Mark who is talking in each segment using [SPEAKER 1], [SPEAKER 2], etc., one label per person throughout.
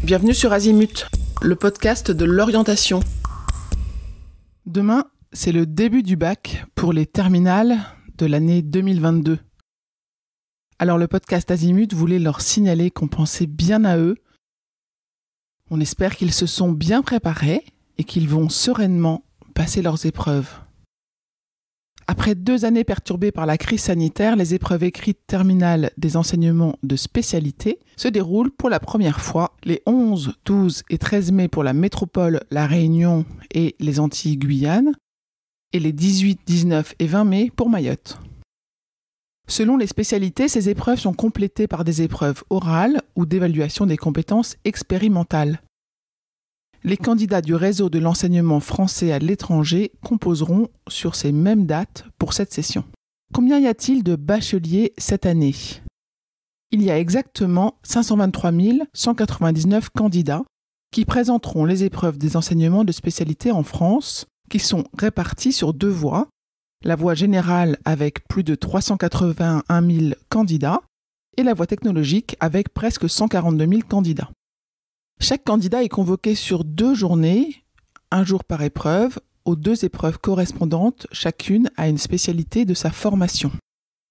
[SPEAKER 1] Bienvenue sur Azimut, le podcast de l'orientation. Demain, c'est le début du bac pour les terminales de l'année 2022. Alors le podcast Azimut voulait leur signaler qu'on pensait bien à eux. On espère qu'ils se sont bien préparés et qu'ils vont sereinement passer leurs épreuves. Après 2 années perturbées par la crise sanitaire, les épreuves écrites terminales des enseignements de spécialité se déroulent pour la première fois les 11, 12 et 13 mai pour la métropole, la Réunion et les Antilles-Guyane, et les 18, 19 et 20 mai pour Mayotte. Selon les spécialités, ces épreuves sont complétées par des épreuves orales ou d'évaluation des compétences expérimentales. Les candidats du réseau de l'enseignement français à l'étranger composeront sur ces mêmes dates pour cette session. Combien y a-t-il de bacheliers cette année ? Il y a exactement 523 199 candidats qui présenteront les épreuves des enseignements de spécialité en France, qui sont répartis sur 2 voies, la voie générale avec plus de 381 000 candidats et la voie technologique avec presque 142 000 candidats. Chaque candidat est convoqué sur 2 journées, 1 jour par épreuve, aux 2 épreuves correspondantes, chacune à une spécialité de sa formation.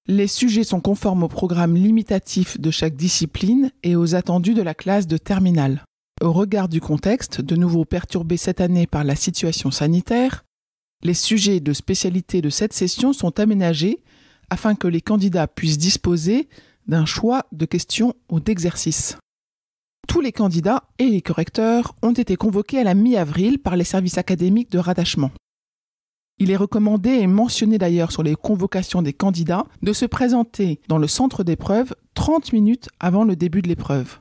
[SPEAKER 1] Les sujets sont conformes au programme limitatif de chaque discipline et aux attendus de la classe de terminale. Au regard du contexte, de nouveau perturbé cette année par la situation sanitaire, les sujets de spécialité de cette session sont aménagés afin que les candidats puissent disposer d'un choix de questions ou d'exercices. Tous les candidats et les correcteurs ont été convoqués à la mi-avril par les services académiques de rattachement. Il est recommandé et mentionné d'ailleurs sur les convocations des candidats de se présenter dans le centre d'épreuve 30 minutes avant le début de l'épreuve.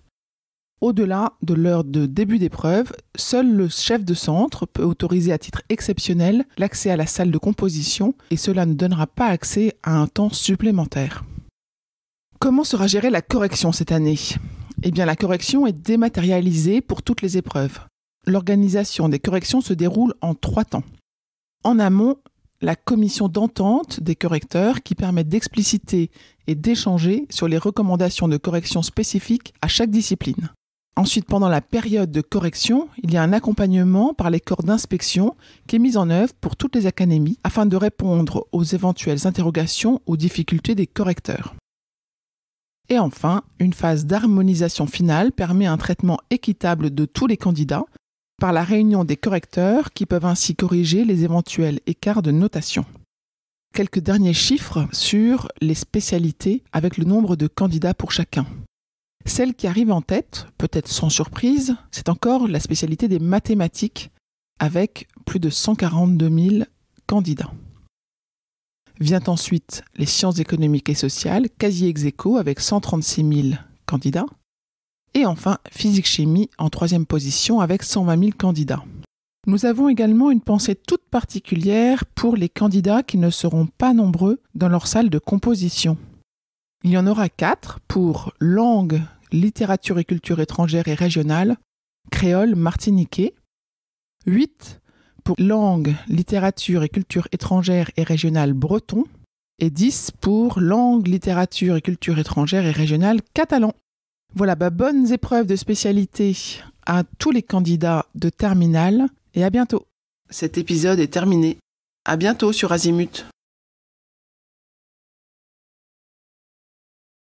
[SPEAKER 1] Au-delà de l'heure de début d'épreuve, seul le chef de centre peut autoriser à titre exceptionnel l'accès à la salle de composition et cela ne donnera pas accès à un temps supplémentaire. Comment sera gérée la correction cette année ? Eh bien, la correction est dématérialisée pour toutes les épreuves. L'organisation des corrections se déroule en 3 temps. En amont, la commission d'entente des correcteurs qui permet d'expliciter et d'échanger sur les recommandations de correction spécifiques à chaque discipline. Ensuite, pendant la période de correction, il y a un accompagnement par les corps d'inspection qui est mis en œuvre pour toutes les académies afin de répondre aux éventuelles interrogations ou difficultés des correcteurs. Et enfin, une phase d'harmonisation finale permet un traitement équitable de tous les candidats par la réunion des correcteurs qui peuvent ainsi corriger les éventuels écarts de notation. Quelques derniers chiffres sur les spécialités avec le nombre de candidats pour chacun. Celle qui arrive en tête, peut-être sans surprise, c'est encore la spécialité des mathématiques avec plus de 142 000 candidats. Vient ensuite les sciences économiques et sociales, quasi ex aequo avec 136 000 candidats. Et enfin, physique-chimie en 3e position avec 120 000 candidats. Nous avons également une pensée toute particulière pour les candidats qui ne seront pas nombreux dans leur salle de composition. Il y en aura 4 pour langue, littérature et culture étrangère et régionale, créole martiniquais, 8 pour langue, littérature et culture étrangère et régionale breton, et 10 pour langue, littérature et culture étrangère et régionale catalan. Voilà, bonnes épreuves de spécialité à tous les candidats de terminale et à bientôt. Cet épisode est terminé. À bientôt sur Azimut.